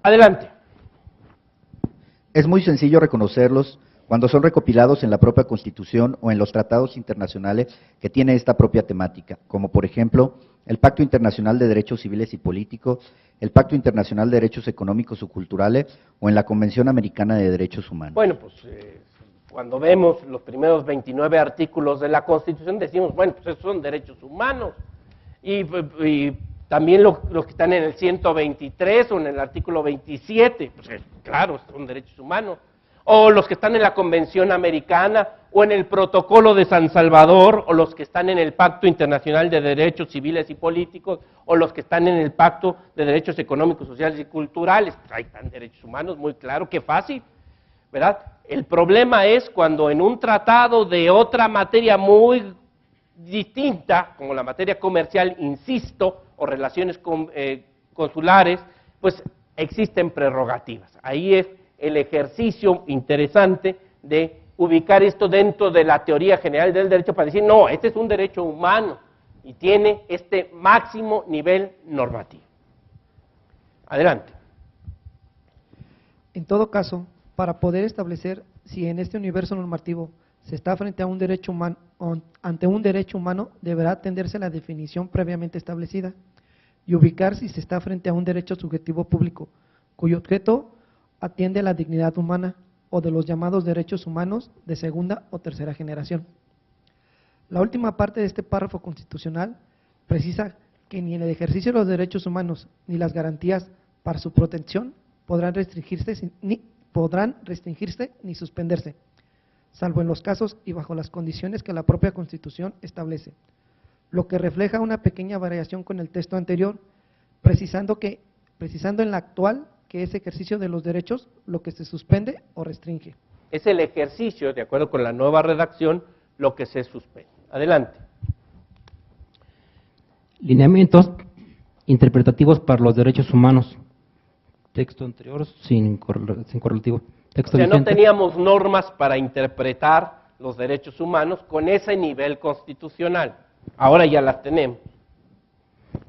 Adelante. Es muy sencillo reconocerlos cuando son recopilados en la propia Constitución o en los tratados internacionales que tiene esta propia temática, como por ejemplo el Pacto Internacional de Derechos Civiles y Políticos, el Pacto Internacional de Derechos Económicos y Culturales o en la Convención Americana de Derechos Humanos. Bueno, pues cuando vemos los primeros 29 artículos de la Constitución decimos, bueno, pues esos son derechos humanos. Y también los que están en el 123 o en el artículo 27, pues claro, son derechos humanos. O los que están en la Convención Americana, o en el Protocolo de San Salvador, o los que están en el Pacto Internacional de Derechos Civiles y Políticos, o los que están en el Pacto de Derechos Económicos, Sociales y Culturales. Pues ahí están derechos humanos, muy claro, qué fácil, ¿verdad? El problema es cuando en un tratado de otra materia muy distinta, como la materia comercial, insisto, o relaciones consulares, pues existen prerrogativas. Ahí es el ejercicio interesante de ubicar esto dentro de la teoría general del derecho para decir, no, este es un derecho humano y tiene este máximo nivel normativo. Adelante. En todo caso, para poder establecer si en este universo normativo se está frente a un derecho humano, ante un derecho humano, deberá atenderse a la definición previamente establecida y ubicar si se está frente a un derecho subjetivo público, cuyo objeto atiende a la dignidad humana o de los llamados derechos humanos de segunda o tercera generación. La última parte de este párrafo constitucional precisa que ni en el ejercicio de los derechos humanos ni las garantías para su protección podrán restringirse ni suspenderse, salvo en los casos y bajo las condiciones que la propia Constitución establece, lo que refleja una pequeña variación con el texto anterior, precisando en la actual que es ejercicio de los derechos lo que se suspende o restringe. Es el ejercicio, de acuerdo con la nueva redacción, lo que se suspende. Adelante. Lineamientos interpretativos para los derechos humanos. Texto anterior sin correlativo. Texto o sea, vigente. No teníamos normas para interpretar los derechos humanos con ese nivel constitucional. Ahora ya las tenemos.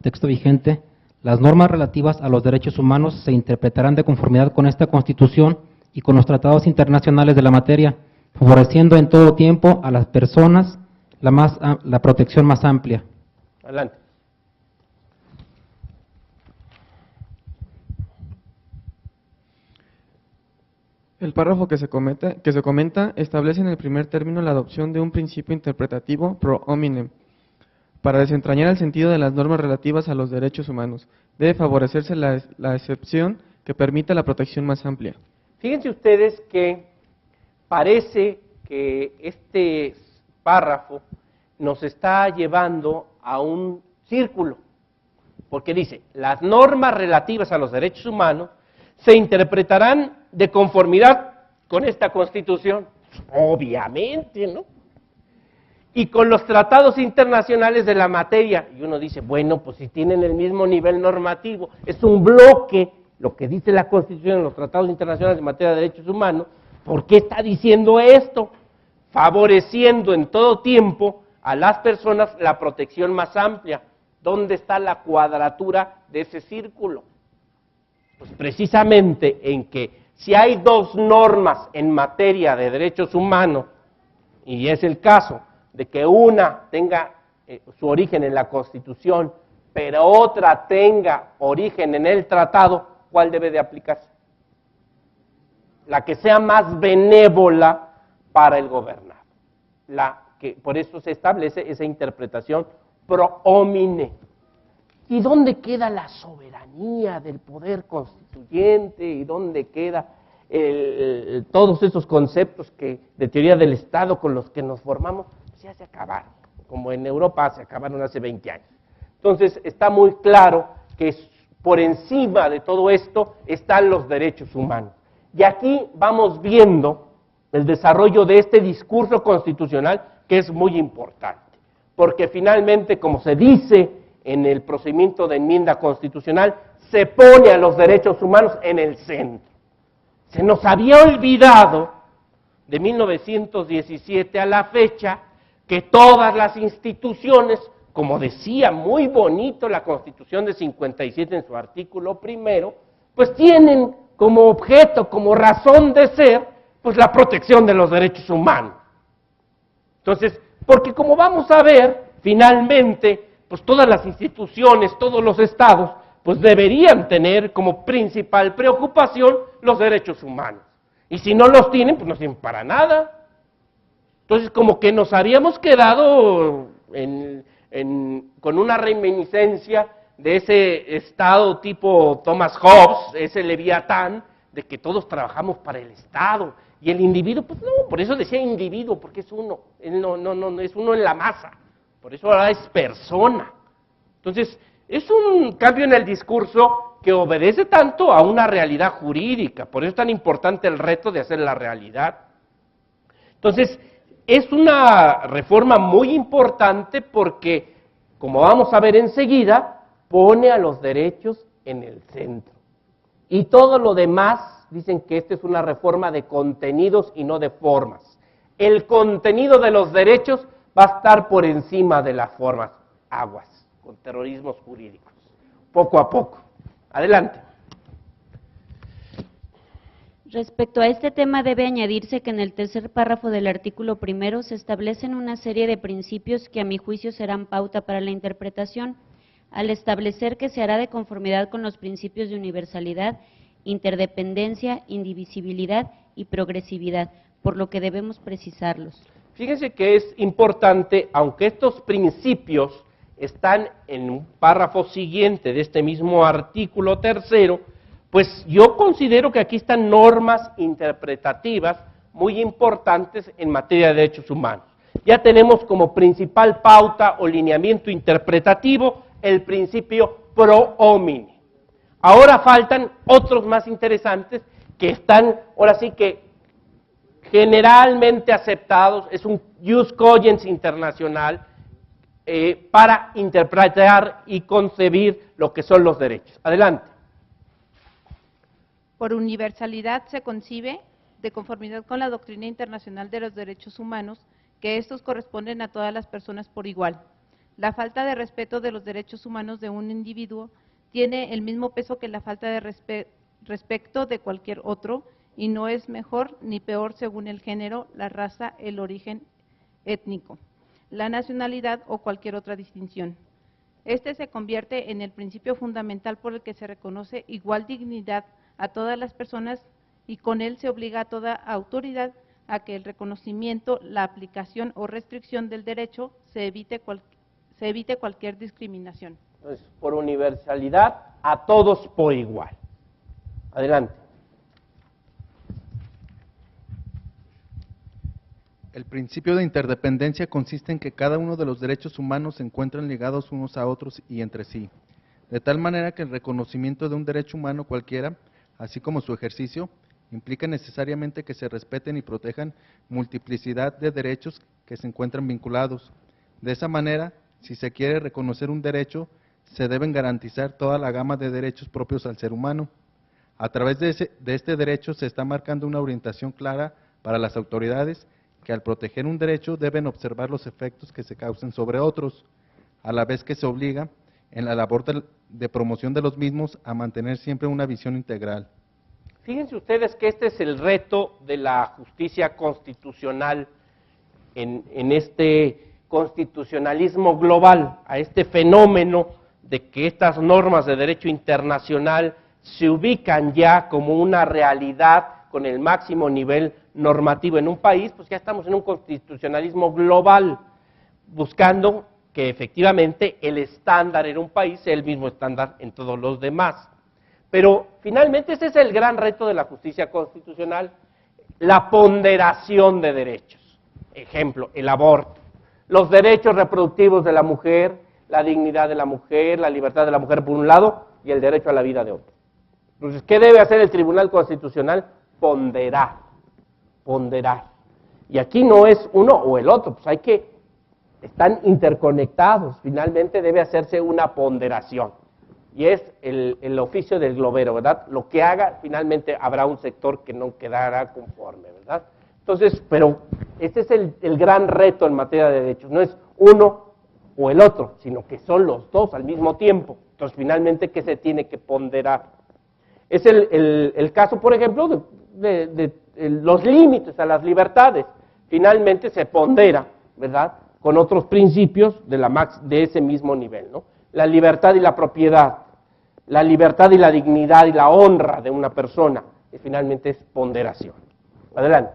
Texto vigente. Las normas relativas a los derechos humanos se interpretarán de conformidad con esta Constitución y con los tratados internacionales de la materia, favoreciendo en todo tiempo a las personas la protección más amplia. Adelante. El párrafo que se comenta establece en el primer término la adopción de un principio interpretativo pro hominem. Para desentrañar el sentido de las normas relativas a los derechos humanos, debe favorecerse la excepción que permita la protección más amplia. Fíjense ustedes que parece que este párrafo nos está llevando a un círculo, porque dice, las normas relativas a los derechos humanos se interpretarán de conformidad con esta Constitución, obviamente, ¿no? Y con los tratados internacionales de la materia. Y uno dice, bueno, pues si tienen el mismo nivel normativo, es un bloque, lo que dice la Constitución en los tratados internacionales de materia de derechos humanos, ¿por qué está diciendo esto? Favoreciendo en todo tiempo a las personas la protección más amplia. ¿Dónde está la cuadratura de ese círculo? Pues precisamente en que si hay dos normas en materia de derechos humanos, y es el caso de que una tenga su origen en la Constitución, pero otra tenga origen en el tratado, ¿cuál debe de aplicarse? La que sea más benévola para el gobernado. Por eso se establece esa interpretación pro homine. ¿Y dónde queda la soberanía del poder constituyente? ¿Y dónde queda todos esos conceptos de teoría del Estado con los que nos formamos? Pues ya se acabaron, como en Europa se acabaron hace 20 años. Entonces está muy claro que por encima de todo esto están los derechos humanos. Y aquí vamos viendo el desarrollo de este discurso constitucional que es muy importante, porque finalmente, como se dice en el procedimiento de enmienda constitucional, se pone a los derechos humanos en el centro. Se nos había olvidado de 1917 a la fecha que todas las instituciones, como decía muy bonito la Constitución de 57 en su artículo primero, pues tienen como objeto, como razón de ser, pues la protección de los derechos humanos. Entonces, porque como vamos a ver, finalmente, pues todas las instituciones, todos los estados, pues deberían tener como principal preocupación los derechos humanos. Y si no los tienen, pues no sirven para nada. Entonces, como que nos habíamos quedado con una reminiscencia de ese estado tipo Thomas Hobbes, ese Leviatán, de que todos trabajamos para el Estado. Y el individuo, pues no, por eso decía individuo, porque es uno. Él no es uno en la masa. Por eso ahora es persona. Entonces, es un cambio en el discurso que obedece tanto a una realidad jurídica. Por eso es tan importante el reto de hacer la realidad. Entonces, es una reforma muy importante porque, como vamos a ver enseguida, pone a los derechos en el centro. Y todo lo demás, dicen que esta es una reforma de contenidos y no de formas. El contenido de los derechos va a estar por encima de las formas. Aguas, con terrorismos jurídicos. Poco a poco. Adelante. Respecto a este tema debe añadirse que en el tercer párrafo del artículo primero se establecen una serie de principios que a mi juicio serán pauta para la interpretación, al establecer que se hará de conformidad con los principios de universalidad, interdependencia, indivisibilidad y progresividad, por lo que debemos precisarlos. Fíjense que es importante, aunque estos principios están en un párrafo siguiente de este mismo artículo tercero, pues yo considero que aquí están normas interpretativas muy importantes en materia de derechos humanos. Ya tenemos como principal pauta o lineamiento interpretativo el principio pro homine. Ahora faltan otros más interesantes que están, ahora sí que generalmente aceptados, es un jus cogens internacional para interpretar y concebir lo que son los derechos. Adelante. Por universalidad se concibe, de conformidad con la doctrina internacional de los derechos humanos, que estos corresponden a todas las personas por igual. La falta de respeto de los derechos humanos de un individuo tiene el mismo peso que la falta de respeto de cualquier otro, y no es mejor ni peor según el género, la raza, el origen étnico, la nacionalidad o cualquier otra distinción. Este se convierte en el principio fundamental por el que se reconoce igual dignidad a todas las personas y con él se obliga a toda autoridad a que el reconocimiento, la aplicación o restricción del derecho se evite cualquier discriminación. Entonces, por universalidad, a todos por igual. Adelante. El principio de interdependencia consiste en que cada uno de los derechos humanos se encuentran ligados unos a otros y entre sí, de tal manera que el reconocimiento de un derecho humano cualquiera, así como su ejercicio, implica necesariamente que se respeten y protejan multiplicidad de derechos que se encuentran vinculados. De esa manera, si se quiere reconocer un derecho, se deben garantizar toda la gama de derechos propios al ser humano. A través de este derecho se está marcando una orientación clara para las autoridades que al proteger un derecho deben observar los efectos que se causen sobre otros, a la vez que se obliga en la labor de promoción de los mismos a mantener siempre una visión integral. Fíjense ustedes que este es el reto de la justicia constitucional en este constitucionalismo global, a este fenómeno de que estas normas de derecho internacional se ubican ya como una realidad con el máximo nivel normativo en un país, pues ya estamos en un constitucionalismo global, buscando que efectivamente el estándar en un país sea el mismo estándar en todos los demás. Pero finalmente ese es el gran reto de la justicia constitucional, la ponderación de derechos. Ejemplo, el aborto, los derechos reproductivos de la mujer, la dignidad de la mujer, la libertad de la mujer por un lado y el derecho a la vida de otro. Entonces, ¿qué debe hacer el Tribunal Constitucional? Ponderar. Y aquí no es uno o el otro, pues están interconectados, finalmente debe hacerse una ponderación. Y es el oficio del globero, ¿verdad? Lo que haga, finalmente habrá un sector que no quedará conforme, ¿verdad? Entonces, pero este es el gran reto en materia de derechos, no es uno o el otro, sino que son los dos al mismo tiempo. Entonces, finalmente, ¿qué se tiene que ponderar? Es el caso, por ejemplo, de los límites a las libertades. Finalmente se pondera, ¿verdad?, con otros principios de ese mismo nivel, ¿no? La libertad y la propiedad, la libertad y la dignidad y la honra de una persona, y finalmente es ponderación. Adelante.